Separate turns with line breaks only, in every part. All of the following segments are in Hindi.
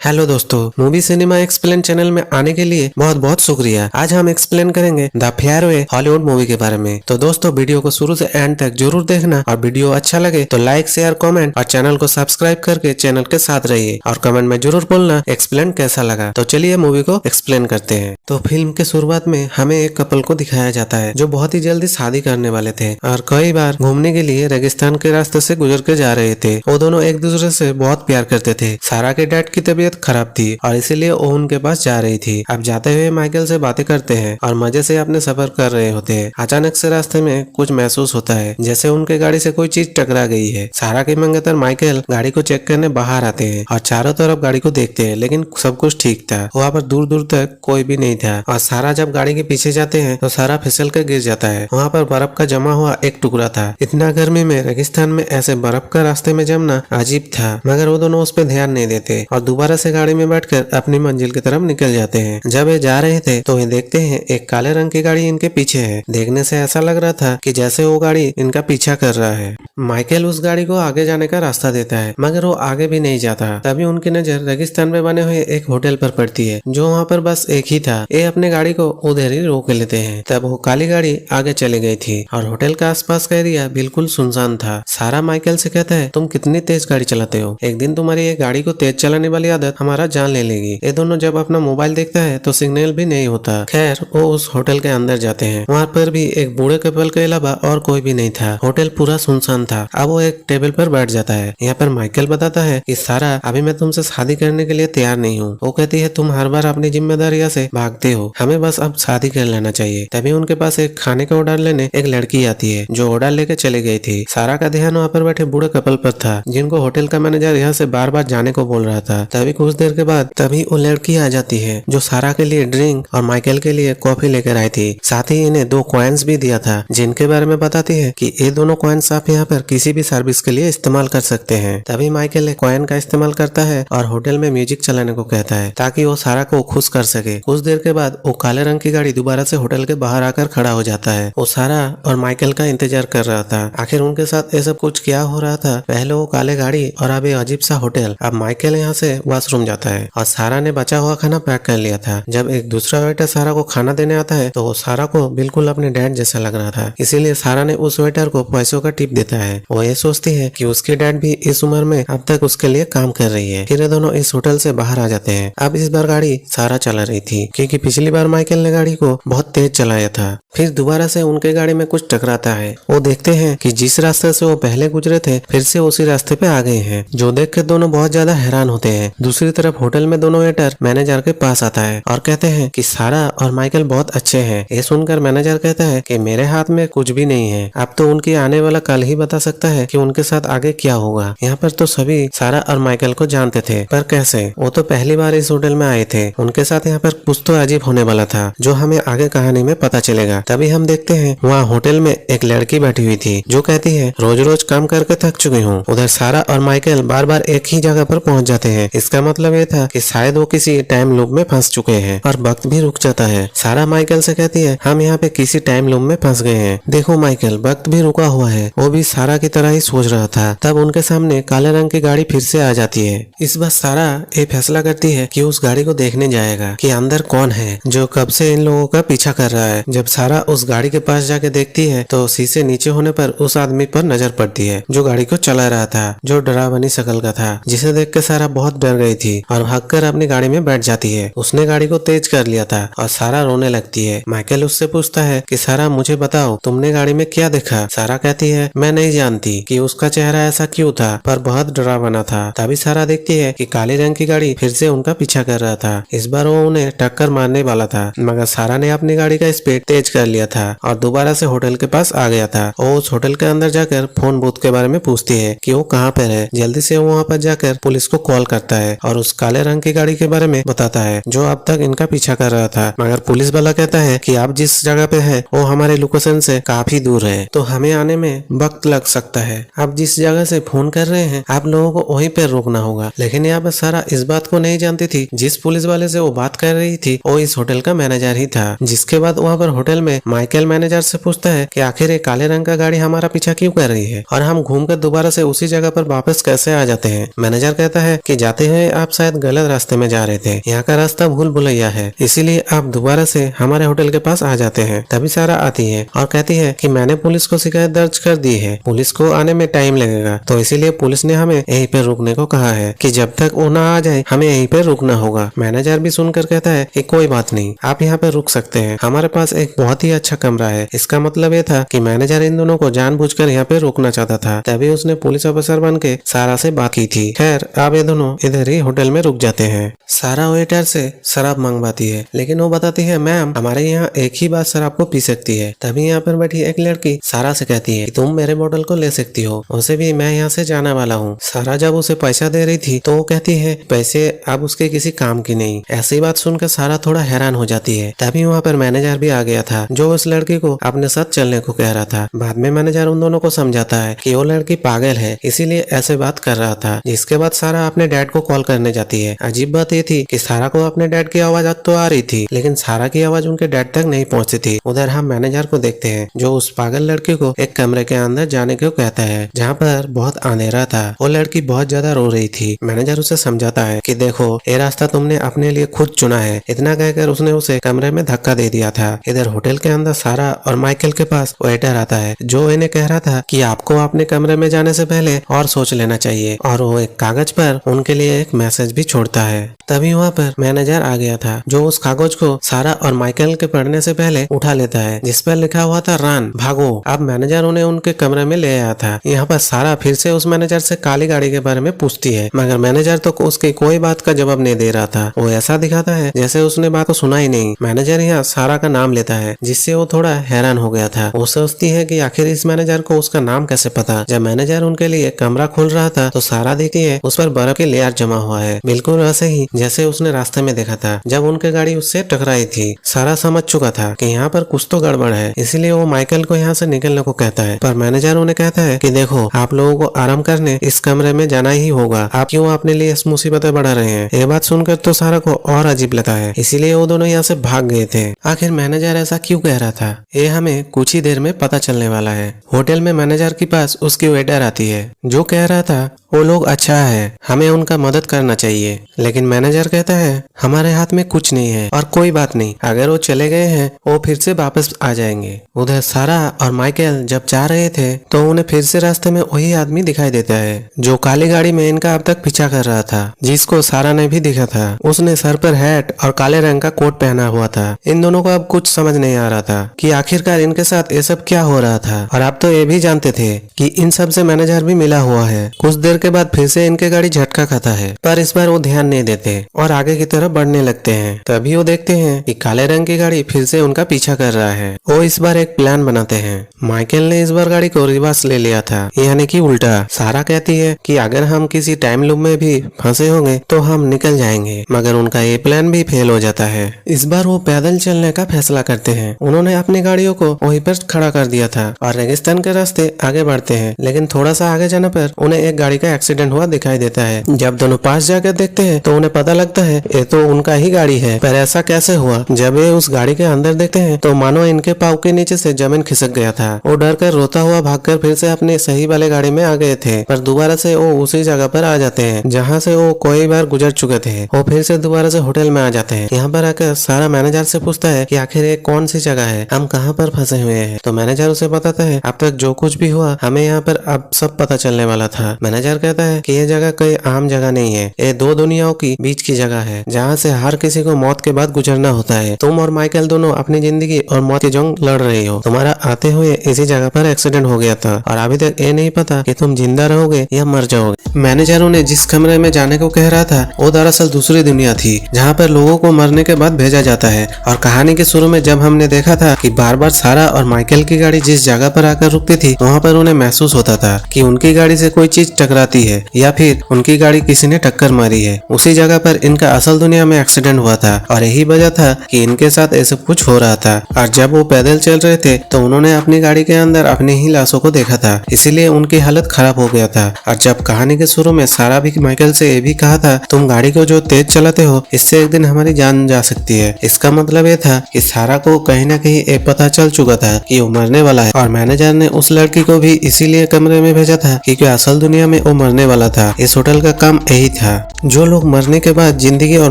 हेलो दोस्तों, मूवी सिनेमा एक्सप्लेन चैनल में आने के लिए बहुत बहुत शुक्रिया। आज हम एक्सप्लेन करेंगे द फेयरवे हॉलीवुड मूवी के बारे में। तो दोस्तों वीडियो को शुरू से एंड तक जरूर देखना और वीडियो अच्छा लगे तो लाइक शेयर कमेंट और चैनल को सब्सक्राइब करके चैनल के साथ रहिए और कमेंट में जरूर बोलना एक्सप्लेन कैसा लगा। तो चलिए मूवी को एक्सप्लेन करते हैं। तो फिल्म के शुरुआत में हमें एक कपल को दिखाया जाता है जो बहुत ही जल्दी शादी करने वाले थे और कई बार घूमने के लिए रेगिस्तान के रास्ते से गुजर के जा रहे थे। वो दोनों एक दूसरे से बहुत प्यार करते थे। सारा के डैड की तबीयत खराब थी और इसीलिए वो उनके पास जा रही थी। अब जाते हुए माइकल से बातें करते हैं और मजे से अपने सफर कर रहे होते हैं। अचानक से रास्ते में कुछ महसूस होता है जैसे उनके गाड़ी से कोई चीज टकरा गई है। सारा के मंगेतर माइकल गाड़ी को चेक करने बाहर आते हैं और चारों तरफ गाड़ी को देखते हैं, लेकिन सब कुछ ठीक था। वहाँ पर दूर दूर तक कोई भी नहीं था और सारा जब गाड़ी के पीछे जाते हैं तो सारा फिसल कर गिर जाता है। वहाँ पर बर्फ का जमा हुआ एक टुकड़ा था। इतना गर्मी में रेगिस्तान में ऐसे बर्फ का रास्ते में जमना अजीब था, मगर वो दोनों उस पर ध्यान नहीं देते और दोबारा से गाड़ी में बैठकर अपनी मंजिल की तरफ निकल जाते हैं। जब ये जा रहे थे तो ये देखते हैं एक काले रंग की गाड़ी इनके पीछे है। देखने से ऐसा लग रहा था कि जैसे वो गाड़ी इनका पीछा कर रहा है। माइकल उस गाड़ी को आगे जाने का रास्ता देता है, मगर वो आगे भी नहीं जाता। तभी उनकी नजर रेगिस्तान में बने हुए एक होटल पर पड़ती है जो वहाँ पर बस एक ही था। ये अपने गाड़ी को उधर ही रोक लेते हैं। तब वो काली गाड़ी आगे चली गई थी और होटल का आसपास का एरिया बिल्कुल सुनसान था। सारा माइकल से कहता है, तुम कितनी तेज गाड़ी चलाते हो, एक दिन तुम्हारी ये गाड़ी को तेज चलाने वाली आदत हमारा जान ले लेगी। ये दोनों जब अपना मोबाइल देखता है तो सिग्नल भी नहीं होता। खैर वो उस होटल के अंदर जाते हैं। वहाँ पर भी एक बूढ़े कपल के अलावा और कोई भी नहीं था। होटल पूरा सुनसान था। अब वो एक टेबल पर बैठ जाता है। यहाँ पर माइकल बताता है कि सारा, अभी मैं तुमसे शादी करने के लिए तैयार नहीं हूँ। वो कहती है, तुम हर बार अपनी जिम्मेदारियों से भागते हो, हमें बस अब शादी कर लेना चाहिए। तभी उनके पास एक खाने का ऑर्डर लेने एक लड़की आती है जो ऑर्डर लेके चली गई थी। सारा का ध्यान वहाँ पर बैठे बूढ़े कपल पर था जिनको होटल का मैनेजर यहाँ से बार बार जाने को बोल रहा था। तभी कुछ देर के बाद तभी वो लड़की आ जाती है जो सारा के लिए ड्रिंक और माइकल के लिए कॉफी लेकर आई थी। साथ ही इन्हें 2 कॉइन्स भी दिया था जिनके बारे में बताती है कि ये दोनों कॉइन्स आप यहाँ पर किसी भी सर्विस के लिए इस्तेमाल कर सकते हैं। तभी माइकल एक कॉइन का इस्तेमाल करता है और होटल में म्यूजिक चलाने को कहता है ताकि वो सारा को खुश कर सके। कुछ देर के बाद वो काले रंग की गाड़ी दोबारा से होटल के बाहर आकर खड़ा हो जाता है। वो सारा और माइकल का इंतजार कर रहा था। आखिर उनके साथ ये सब कुछ क्या हो रहा था। पहले वो काले गाड़ी और अब ये अजीब सा होटल। अब माइकल यहाँ से वॉशरूम जाता है और सारा ने बचा हुआ खाना पैक कर लिया था। जब एक दूसरा वेटर सारा को खाना देने आता है तो वो सारा को बिल्कुल अपने डैड जैसा लग रहा था। इसीलिए सारा ने उस वेटर को पैसों का टिप देता है। वो ये सोचती है कि उसके डैड भी इस उम्र में अब तक उसके लिए काम कर रही है। फिर ये दोनों इस होटल से बाहर आ जाते हैं। अब इस बार गाड़ी सारा चला रही थी क्योंकि पिछली बार माइकल ने गाड़ी को बहुत तेज चलाया था। फिर दोबारा से उनके गाड़ी में कुछ टकराता है। वो देखते हैं कि जिस रास्ते से वो पहले गुजरे थे फिर से उसी रास्ते पे आ गए हैं, जो देख के दोनों बहुत ज्यादा हैरान होते हैं। दूसरी तरफ होटल में दोनों वेटर मैनेजर के पास आता है और कहते हैं कि सारा और माइकल बहुत अच्छे हैं। ये सुनकर मैनेजर कहता है कि मेरे हाथ में कुछ भी नहीं है, अब तो उनकी आने वाला कल ही बता सकता है कि उनके साथ आगे क्या होगा। यहाँ पर तो सभी सारा और माइकल को जानते थे, पर कैसे? वो तो पहली बार इस होटल में आए थे। उनके साथ यहाँ पर कुछ तो अजीब होने वाला था जो हमें आगे कहानी में पता चलेगा। तभी हम देखते हैं वहाँ होटल में एक लड़की बैठी हुई थी जो कहती है, रोज रोज काम करके थक चुकी हूँ। उधर सारा और माइकल बार बार एक ही जगह पर पहुँच जाते हैं। इसका मतलब ये था कि शायद वो किसी टाइम लूप में फंस चुके हैं और वक्त भी रुक जाता है। सारा माइकल से कहती है, हम यहाँ पे किसी टाइम लूप में फंस गए हैं। देखो माइकल, वक्त भी रुका हुआ है। वो भी सारा की तरह ही सोच रहा था। तब उनके सामने काले रंग की गाड़ी फिर से आ जाती है। इस बार सारा ये फैसला करती है कि उस गाड़ी को देखने जाएगा कि अंदर कौन है जो कब से इन लोगों का पीछा कर रहा है। जब सारा उस गाड़ी के पास जाके देखती है तो शीशे नीचे होने पर उस आदमी पर नजर पड़ती है जो गाड़ी को चला रहा था, जो डरावनी शक्ल का था, जिसे देख के सारा बहुत डर गई थी और भागकर अपनी गाड़ी में बैठ जाती है। उसने गाड़ी को तेज कर लिया था और सारा रोने लगती है। माइकल उससे पूछता है कि सारा, मुझे बताओ तुमने गाड़ी में क्या देखा? सारा कहती है, मैं नहीं जानती कि उसका चेहरा ऐसा क्यों था, पर बहुत डरावना था। तभी सारा देखती है कि काले रंग की गाड़ी फिर से उनका पीछा कर रहा था। इस बार वो उन्हें टक्कर मारने वाला था, मगर सारा ने अपनी गाड़ी का स्पीड तेज कर लिया था और दोबारा से होटल के पास आ गया था। वो उस होटल के अंदर जाकर फोन बूथ के बारे में पूछती है कि वो कहाँ पर है। जल्दी से वो वहाँ पर जाकर पुलिस को कॉल करता है और उस काले रंग की गाड़ी के बारे में बताता है जो अब तक इनका पीछा कर रहा था। मगर पुलिस वाला कहता है कि आप जिस जगह पे है वो हमारे लोकेशन से काफी दूर है, तो हमें आने में वक्त लग सकता है। आप जिस जगह से फोन कर रहे हैं आप लोगों को वहीं पर रोकना होगा। लेकिन यहाँ पर सारा इस बात को नहीं जानती थी जिस पुलिस वाले से वो बात कर रही थी वो इस होटल का मैनेजर ही था। जिसके बाद वहाँ पर होटल में माइकल मैनेजर से पूछता है कि आखिर ये काले रंग का गाड़ी हमारा पीछा क्यों कर रही है और हम घूमकर दोबारा से उसी जगह पर वापस कैसे आ जाते हैं। मैनेजर कहता है कि जाते हुए आप शायद गलत रास्ते में जा रहे थे, यहाँ का रास्ता भूल भुलैया है, इसीलिए आप दोबारा से हमारे होटल के पास आ जाते हैं। तभी सारा आती है और कहती है कि मैंने पुलिस को शिकायत दर्ज कर दी है, पुलिस को आने में टाइम लगेगा, तो इसीलिए पुलिस ने हमें यहीं पे रुकने को कहा है कि जब तक वो ना आ जाए हमें यहीं पे रुकना होगा। मैनेजर भी सुनकर कहता है कि कोई बात नहीं, आप यहाँ पे रुक सकते हैं, हमारे पास एक बहुत ही अच्छा कमरा है। इसका मतलब ये था कि मैनेजर इन दोनों को जानबूझकर यहाँ पे रोकना चाहता था, तभी उसने पुलिस ऑफिसर बन के सारा से बात की थी। खैर अब ये दोनों इधर ही होटल में रुक जाते हैं। सारा वेटर से शराब मंगवाती है, लेकिन वो बताती है मैम हमारे यहाँ एक ही बार शराब को पी सकती है। तभी यहाँ पर बैठी एक लड़की सारा से कहती है कि तुम मेरे बोतल को ले सकती हो, उसे भी मैं यहाँ से जाने वाला हूँ। सारा जब उसे पैसा दे रही थी तो वो कहती है पैसे अब उसके किसी काम की नहीं। ऐसी बात सुनकर सारा थोड़ा हैरान हो जाती है। तभी वहाँ पर मैनेजर भी आ गया था जो उस लड़की को अपने साथ चलने को कह रहा था। बाद में मैनेजर उन दोनों को समझाता है कि वो लड़की पागल है, इसीलिए ऐसे बात कर रहा था। जिसके बाद सारा अपने डैड को कॉल करने जाती है। अजीब बात ये थी कि सारा को अपने डैड की आवाज तो आ रही थी, लेकिन सारा की आवाज उनके डैड तक नहीं पहुंचती थी। उधर हम मैनेजर को देखते हैं जो उस पागल लड़की को एक कमरे के अंदर जाने को कहता है जहाँ पर बहुत अंधेरा था। वो लड़की बहुत ज्यादा रो रही थी। मैनेजर उसे समझाता है कि देखो ये रास्ता तुमने अपने लिए खुद चुना है। इतना कहकर उसने उसे कमरे में धक्का दे दिया था। इधर होटल के अंदर सारा और माइकल के पास वेटर आता है जो इन्हें कह रहा था कि आपको अपने कमरे में जाने से पहले और सोच लेना चाहिए, और वो एक कागज पर उनके लिए एक मैसेज भी छोड़ता है। तभी वहाँ पर मैनेजर आ गया था जो उस कागज को सारा और माइकल के पढ़ने से पहले उठा लेता है, जिस पर लिखा हुआ था रन भागो। अब मैनेजर उन्हें उनके कमरे में ले आया था। यहाँ पर सारा फिर से उस मैनेजर से काली गाड़ी के बारे में पूछती है, मगर मैनेजर तो उसकी कोई बात का जवाब नहीं दे रहा था। वो ऐसा दिखाता है जैसे उसने बात को सुना ही नहीं। मैनेजर यहाँ सारा का नाम लेता है जिससे वो थोड़ा हैरान हो गया था। वो सोचती है कि आखिर इस मैनेजर को उसका नाम कैसे पता। जब मैनेजर उनके लिए कमरा खोल रहा था तो सारा देखती है उस पर बर्फ की लेयर जमा हुआ है, बिल्कुल वैसे ही जैसे उसने रास्ते में देखा था जब उनकी गाड़ी उससे टकराई थी। सारा समझ चुका था कि यहाँ पर कुछ तो गड़बड़ है, इसलिए वो माइकल को यहाँ से निकलने को कहता है। पर मैनेजर उन्हें कहता है कि देखो आप लोगों को आराम करने इस कमरे में जाना ही होगा, आप क्यों अपने लिए इस मुसीबतें बढ़ा रहे हैं। ये बात सुनकर तो सारा को और अजीब लगा है, इसीलिए वो दोनों यहाँ से भाग गए थे। आखिर मैनेजर ऐसा क्यों कह रहा था ये हमें कुछ ही देर में पता चलने वाला है। होटल में मैनेजर के पास उसकी वेटर आती है जो कह रहा था वो लोग अच्छा है, हमें उनका मदद करना चाहिए, लेकिन मैनेजर कहता है हमारे हाथ में कुछ नहीं है और कोई बात नहीं, अगर वो चले गए हैं वो फिर से वापस आ जाएंगे। उधर सारा और माइकल जब जा रहे थे तो उन्हें फिर से रास्ते में वही आदमी दिखाई देता है जो काली गाड़ी में इनका अब तक पीछा कर रहा था, जिसको सारा ने भी देखा था। उसने सर पर हैट और काले रंग का कोट पहना हुआ था। इन दोनों को अब कुछ समझ नहीं आ रहा था कि आखिरकार इनके साथ ये सब क्या हो रहा था, और अब तो ये भी जानते थे कि इन सब से मैनेजर भी मिला हुआ है। कुछ देर के बाद फिर से इनके गाड़ी झटका खाता है, पर इस बार वो ध्यान नहीं देते और आगे की तरफ बढ़ने लगते हैं। तभी वो देखते हैं कि काले रंग की गाड़ी फिर से उनका पीछा कर रहा है। वो इस बार एक प्लान बनाते हैं। माइकल ने इस बार गाड़ी को रिवर्स ले लिया था, यानी कि उल्टा। सारा कहती है कि अगर हम किसी टाइम लूप में भी फंसे होंगे तो हम निकल जाएंगे, मगर उनका ये प्लान भी फेल हो जाता है। इस बार वो पैदल चलने का फैसला करते हैं। उन्होंने अपनी गाड़ियों को वहीं पर खड़ा कर दिया था और रेगिस्तान के रास्ते आगे बढ़ते हैं, लेकिन थोड़ा सा आगे जाने पर उन्हें एक गाड़ी का एक्सीडेंट हुआ दिखाई देता है। जब दोनों पास जाकर देखते हैं तो उन्हें पता लगता है ये तो उनका ही गाड़ी है, पर ऐसा कैसे हुआ। जब ये उस गाड़ी के अंदर देखते हैं तो मानो इनके पाँव के नीचे से जमीन खिसक गया था। वो डर कर रोता हुआ भागकर फिर से अपने सही वाले गाड़ी में आ गए थे, पर दोबारा से वो उसी जगह पर आ जाते हैं जहाँ से वो कई बार गुजर चुके थे। वो फिर से दोबारा से होटल में आ जाते हैं। यहाँ पर आकर सारा मैनेजर से पूछता है कि आखिर ये कौन सी जगह है, हम कहाँ पर फंसे हुए हैं। तो मैनेजर उसे बताता है अब तक जो कुछ भी हुआ हमें यहाँ पर अब सब पता चलने वाला था। मैनेजर कहता है कि ये जगह कोई आम जगह नहीं है, ये दो दुनियाओं की बीच की जगह है जहाँ से हर किसी को मौत के बाद गुजरना होता है। तुम और माइकल दोनों अपनी जिंदगी और मौत की जंग लड़ रही हो। तुम्हारा आते हुए इसी जगह पर एक्सीडेंट हो गया था और अभी तक ये नहीं पता कि तुम जिंदा रहोगे या मर जाओगे। मैनेजर उन्हें जिस कमरे में जाने को कह रहा था वो दरअसल दूसरी दुनिया थी जहाँ पर लोगों को मरने के बाद भेजा जाता है। और कहानी के शुरू में जब हमने देखा था कि बार बार सारा और माइकल की गाड़ी जिस जगह पर आकर रुकती थी वहाँ पर उन्हें महसूस होता था कि उनकी गाड़ी से कोई चीज टकराती है या फिर उनकी गाड़ी किसी ने टक्कर मारी है। उसी जगह पर इनका असल दुनिया में एक्सीडेंट हुआ था और यही वजह था कि इनके साथ ऐसे कुछ हो रहा था। और जब वो पैदल चल रहे थे तो उन्होंने अपनी गाड़ी के अंदर अपनी ही लाशों को देखा था, इसीलिए उनकी हालत खराब हो गया था। और जब कहानी के शुरू में सारा भी माइकल से ये भी कहा था, तुम गाड़ी को जो तेज चलाते हो इससे एक दिन हमारी जान जा सकती है। इसका मतलब ये था कि सारा को कहीं ना कहीं ये पता चल चुका था कि वो मरने वाला है और मैनेजर ने उस लड़की को भी इसीलिए कमरे में भेजा था क्योंकि असल दुनिया में वो मरने वाला था। इस होटल का काम यही था। जो लोग मरने के बाद जिंदगी और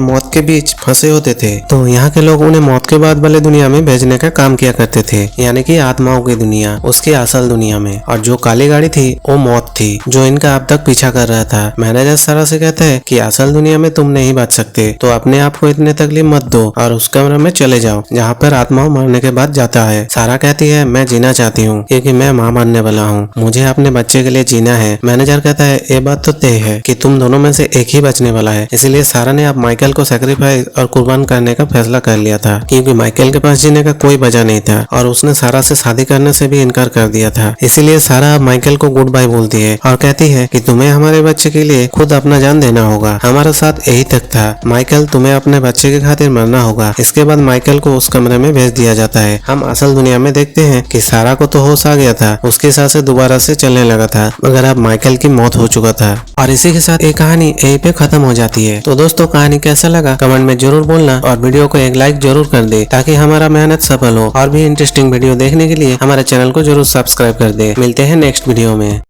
मौत के बीच फंसे होते थे तो यहाँ के लोग उन्हें मौत के बाद वाले दुनिया में भेजने का काम किया करते थे, यानी कि आत्माओं की दुनिया, उसकी असल दुनिया में। और जो काली गाड़ी थी वो मौत थी जो इनका अब तक पीछा कर रहा था। मैनेजर सारा से कहता है कि असल दुनिया में तुम नहीं बच सकते तो अपने आप को इतने तकलीफ मत दो और उस कमरे में चले जाओ जहाँ पर आत्माओं मरने के बाद जाता है। सारा कहती है मैं जीना चाहती हूँ क्योंकि मैं माँ बनने वाला हूँ, मुझे अपने बच्चे के लिए जीना है। मैनेजर कहता है ये बात तो तय है कि तुम दोनों में से एक ही बचने वाला है, इसलिए सारा ने अब माइकल को सैक्रिफाइस और कुर्बान करने का फैसला कर लिया था क्योंकि माइकल के पास जीने का कोई वजह नहीं था और उसने सारा से शादी करने से भी इनकार कर दिया था। इसीलिए सारा अब माइकल को गुड बाय बोलती है और कहती है कि तुम्हें हमारे बच्चे के लिए खुद अपना जान देना होगा। हमारे साथ यही तक था माइकल, तुम्हें अपने बच्चे के खातिर मरना होगा। इसके बाद माइकल को उस कमरे में भेज दिया जाता है। हम असल दुनिया में देखते हैं कि सारा को तो होश आ गया था, उसकी सांसें दोबारा से चलने लगा था, मगर अब माइकल की मौत हो चुका था। और इसी के साथ ये कहानी यहीं पे खत्म हो जाती है। तो दोस्तों कहानी कैसा लगा कमेंट में जरूर बोलना और वीडियो को एक लाइक जरूर कर दे ताकि हमारा मेहनत सफल हो। और भी इंटरेस्टिंग वीडियो देखने के लिए हमारे चैनल को जरूर सब्सक्राइब कर दे। मिलते हैं नेक्स्ट वीडियो में।